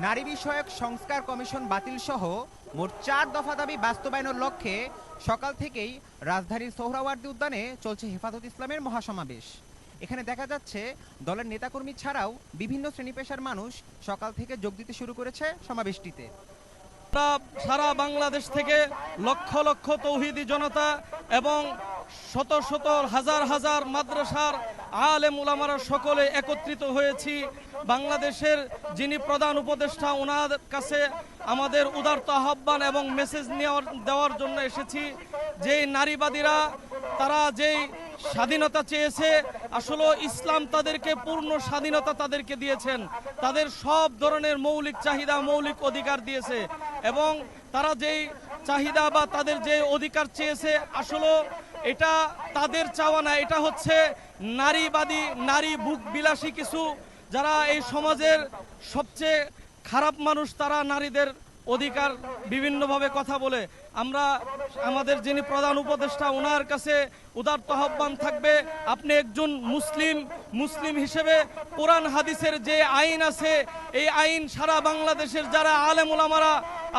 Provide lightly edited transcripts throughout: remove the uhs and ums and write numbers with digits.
নারী বিষয়ক সংস্কার কমিশন বাতিল সহ মোট 4 দফা দাবি বাস্তবায়নের লক্ষ্যে সকাল থেকেই রাজধানীর সোহরাওয়ার্দী উদ্যানে চলছে হেফাজত ইসলামের মহাসমাবেশ। এখানে দেখা যাচ্ছে দলের নেতাকর্মী ছাড়াও বিভিন্ন শ্রেণী পেশার মানুষ সকাল থেকে যোগ দিতে শুরু করেছে সমাবেশটিতে। সারা বাংলাদেশ থেকে লক্ষ লক্ষ তৌহিদি জনতা এবং শত শত হাজার হাজার মাদ্রাসার আলেম উলামারা সকলে একত্রিত হয়েছি। বাংলাদেশের যিনি প্রধান উপদেষ্টা, ওনার কাছে আমাদের উদারত আহ্বান এবং মেসেজ দেওয়ার জন্য এসেছি। যেই নারীবাদীরা তারা যেই স্বাধীনতা চেয়েছে, আসলে ইসলাম তাদেরকে পূর্ণ স্বাধীনতা তাদেরকে দিয়েছেন, তাদের সব ধরনের মৌলিক চাহিদা মৌলিক অধিকার দিয়েছে এবং তারা যেই চাহিদা বা তাদের যে অধিকার চেয়েছে আসলে এটা তাদের চাওয়া না, এটা হচ্ছে নারীবাদী নারী বুক বিলাসী কিছু যারা এই সমাজের সবচেয়ে খারাপ মানুষ, তারা নারীদের অধিকার বিভিন্নভাবে কথা বলে। আমরা আমাদের যিনি প্রধান উপদেষ্টা ওনার কাছে উদারত আহ্বান থাকবে, আপনি একজন মুসলিম হিসেবে কোরআন হাদিসের যে আইন আছে এই আইন সারা বাংলাদেশের যারা আলেম ওলামারা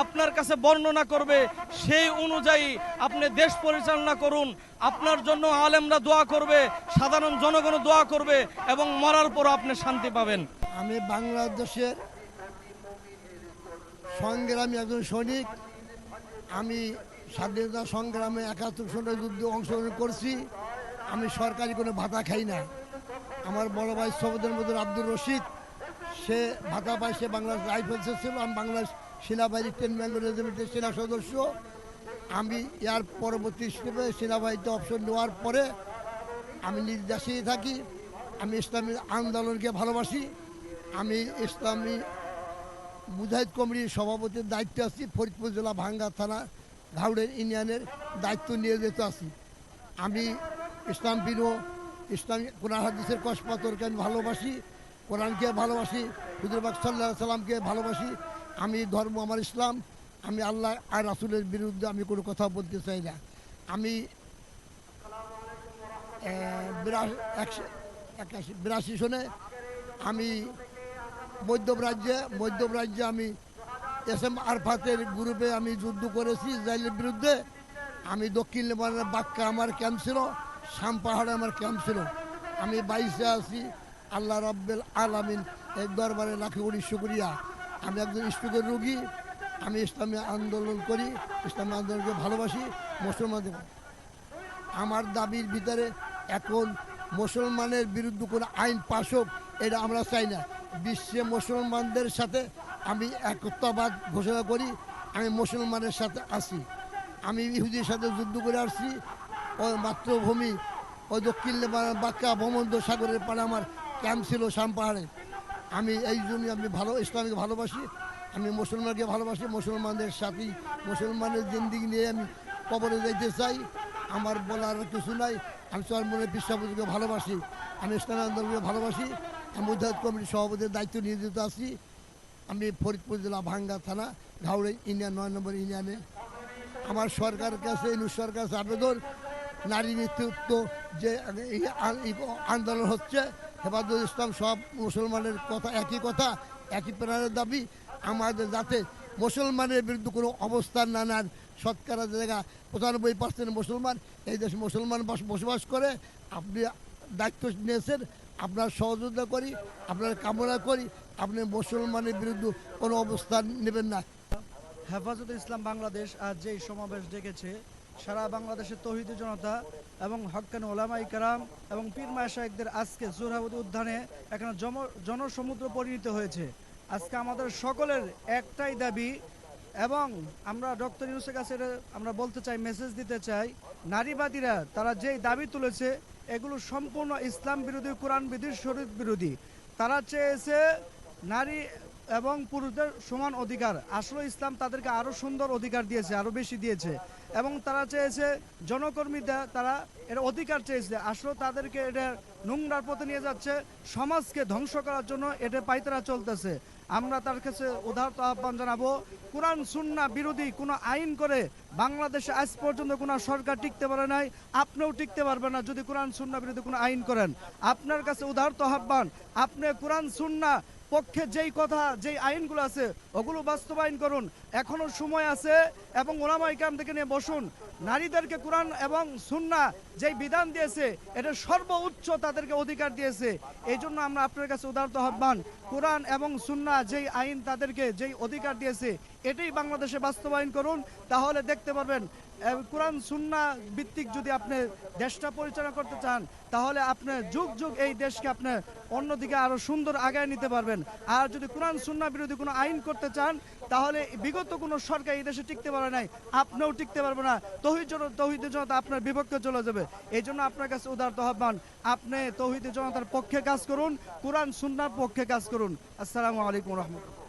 আপনার কাছে বর্ণনা করবে সেই অনুযায়ী আপনি দেশ পরিচালনা করুন। আপনার জন্য আলেমরা দোয়া করবে, সাধারণ জনগণ দোয়া করবে এবং মরার পর আপনি শান্তি পাবেন। আমি বাংলাদেশের সংগ্রামী একজন সৈনিক। আমি স্বাধীনতা সংগ্রামে 71 সনের যুদ্ধে অংশগ্রহণ করছি। আমি সরকারি কোনো ভাতা খাই না। আমার বড় ভাই সবুদের মধ্যে আব্দুর রশিদ, সে ভাতা পায়, সে বাংলাদেশ রাইফেলসে ছিল। আমি বাংলাদেশ সেনাবাহিনী 10 বেঙ্গল রেজিমেন্টের সেনা সদস্য। আমি এর পরবর্তী স্টেপে সেনাবাহিনীতে অপশন নেওয়ার পরে আমি নিজ দেশেই থাকি। আমি ইসলামী আন্দোলনকে ভালোবাসি। আমি ইসলামী মুজাহিদ কমিটির সভাপতির দায়িত্বে আছি। ফরিদপুর জেলা ভাঙ্গা থানা ঘাউড়ের ইউনিয়নের দায়িত্ব নিয়ে যেতে আছি। আমি ইসলাম প্রিয়, ইসলামী কোরআন হাদিসের কসপাতরকে আমি ভালোবাসি, কোরআনকে ভালোবাসি, হুজুর পাক সাল্লাল্লাহু আলাইহি সাল্লামকে ভালোবাসি। আমি ধর্ম আমার ইসলাম। আমি আল্লাহ আর রাসূলের বিরুদ্ধে আমি কোনো কথা বলতে চাই না। আমি 82 সনে আমি মধ্যপ্রাজ্যে আমি SM আরফাতের গ্রুপে আমি যুদ্ধ করেছি ইসরায়েলের বিরুদ্ধে। আমি দক্ষিণ লেবাননের বাক্কা আমার ক্যাম্প ছিল, শাম পাহাড়ে আমার ক্যাম্প ছিল। আমি 22-এ আছি। আল্লাহ রাব্বুল আলামিন এক দরবারে লাখে কোটি শুকরিয়া। আমি একজন স্ট্রোকের রোগী। আমি ইসলামী আন্দোলন করি, ইসলামী আন্দোলনকে ভালোবাসি, মুসলমানদের। আমার দাবির ভিতরে এখন মুসলমানের বিরুদ্ধে কোনো আইন পাশ হোক, এটা আমরা চাই না। বিশ্বে মুসলমানদের সাথে আমি একতাবাদ ঘোষণা করি। আমি মুসলমানের সাথে আছি। আমি ইহুদির সাথে যুদ্ধ করে আসছি। ওই মাতৃভূমি ওই দক্ষিণ লেবানন বাক্কা ভূমধ্য সাগরের পাড়ে আমার ক্যাম্প ছিল শাম পাহাড়ে। আমি এই জন্যই আমি ইসলামকে ভালোবাসি। আমি মুসলমানকে ভালোবাসি, মুসলমানদের সাথেই মুসলমানের জিন্দিগি নিয়ে আমি কবরে যাইতে চাই। আমার বলার কিছু নাই। আমি চরমনের পৃষ্ঠাবুকে ভালোবাসি, আমি ইসলামী আন্দোলনকে ভালোবাসি। আমি মুজাহিদ কমিটির সভাপতির দায়িত্ব নিয়োজিত আছি। আমি ফরিদপুর জেলা ভাঙ্গা থানা ঘাউড়ে ইউনিয়ন 9 নম্বর ইউনিয়নে। আমার সরকারের কাছে সরকার কাছে আবেদন, নারী নেতৃত্ব যে এই আন্দোলন হচ্ছে, হেফাজত ইসলাম সব মুসলমানের কথা, একই প্রাণের দাবি আমাদের, যাতে মুসলমানের বিরুদ্ধে কোনো অবস্থান না নেন। শতকরা জায়গা 95% মুসলমান এই দেশে মুসলমান বসবাস করে। আপনি দায়িত্ব নিয়েছেন, আপনার সহযোগিতা করি, আপনার কামনা করি, আপনি মুসলমানের বিরুদ্ধে কোনো অবস্থান নেবেন না। হেফাজত ইসলাম বাংলাদেশ আজ যেই সমাবেশ ডেকেছে, সারা বাংলাদেশের তৌহিদি জনতা এবং হক্কানি ওলামায়ে কেরাম এবং পীর মাশায়েখদের আজকে সোহরাওয়ার্দী উদ্যানে এখানে জনসমুদ্র পরিণত হয়েছে। আজকে আমাদের সকলের একটাই দাবি এবং আমরা ডক্টর ইউনূসের কাছে আমরা বলতে চাই, মেসেজ দিতে চাই, নারীবাদীরা তারা যেই দাবি তুলেছে এগুলো সম্পূর্ণ ইসলাম বিরোধী, কোরআন বিরোধী, শরীয়ত বিরোধী। তারা চেয়েছে নারী এবং পুরুষদের সমান অধিকার। আসলে ইসলাম তাদেরকে আরও সুন্দর অধিকার দিয়েছে, আরও বেশি দিয়েছে। এবং তারা চেয়েছে জনকর্মীরা, তারা এর অধিকার চেয়েছে। আসলে তাদেরকে এটা নোংরার পথে নিয়ে যাচ্ছে, সমাজকে ধ্বংস করার জন্য এটা পাইতারা চলতেছে। আমরা তার কাছে উদারত আহ্বান জানাবো, কোরআন সুন্নাহ বিরোধী কোনো আইন করে বাংলাদেশে আজ পর্যন্ত কোনো সরকার টিকতে পারে নাই, আপনিও টিকতে পারবেন না যদি কোরআন সুন্নাহ বিরোধী কোনো আইন করেন। আপনার কাছে উদারত আহ্বান, আপনি কোরআন সুন্নাহ পক্ষে যেই কথা যেই আইনগুলো আছে ওগুলো বাস্তবায়ন করুন, এখনো সময় আছে। এবং ওলামা ইকরাম থেকে নিয়ে বসুন, নারীদেরকে কোরআন এবং সুন্নাহ যেই বিধান দিয়েছে এটা সর্বোচ্চ তাদেরকে অধিকার দিয়েছে। এই জন্য আমরা আপনার কাছে উদারত আহ্বান, কোরআন এবং সুন্নাহ যেই আইন তাদেরকে যেই অধিকার দিয়েছে এটাই বাংলাদেশে বাস্তবায়ন করুন। তাহলে দেখতে পারবেন কোরআন সুন্নাহ ভিত্তিক যদি আপনি দেশটা পরিচালনা করতে চান তাহলে আপনি যুগ যুগ এই দেশকে আপনি অন্যদিকে আরো সুন্দর আগায় নিতে পারবেন। আর যদি কোরআন সুন্নাহ বিরোধী কোনো আইন করতে চান তাহলে বিগত কোনো সরকার এই দেশে টিকতে পারে নাই, আপনিও টিকতে পারবে না। তৌহিদি জনতা আপনার বিপক্ষে চলে যাবে। এই জন্য আপনার কাছে উদারত আহ্বান, আপনি তৌহিদি জনতার পক্ষে কাজ করুন, কোরআন সুন্নাহর পক্ষে কাজ করুন। আসসালামু আলাইকুম রহমতুল্লাহ।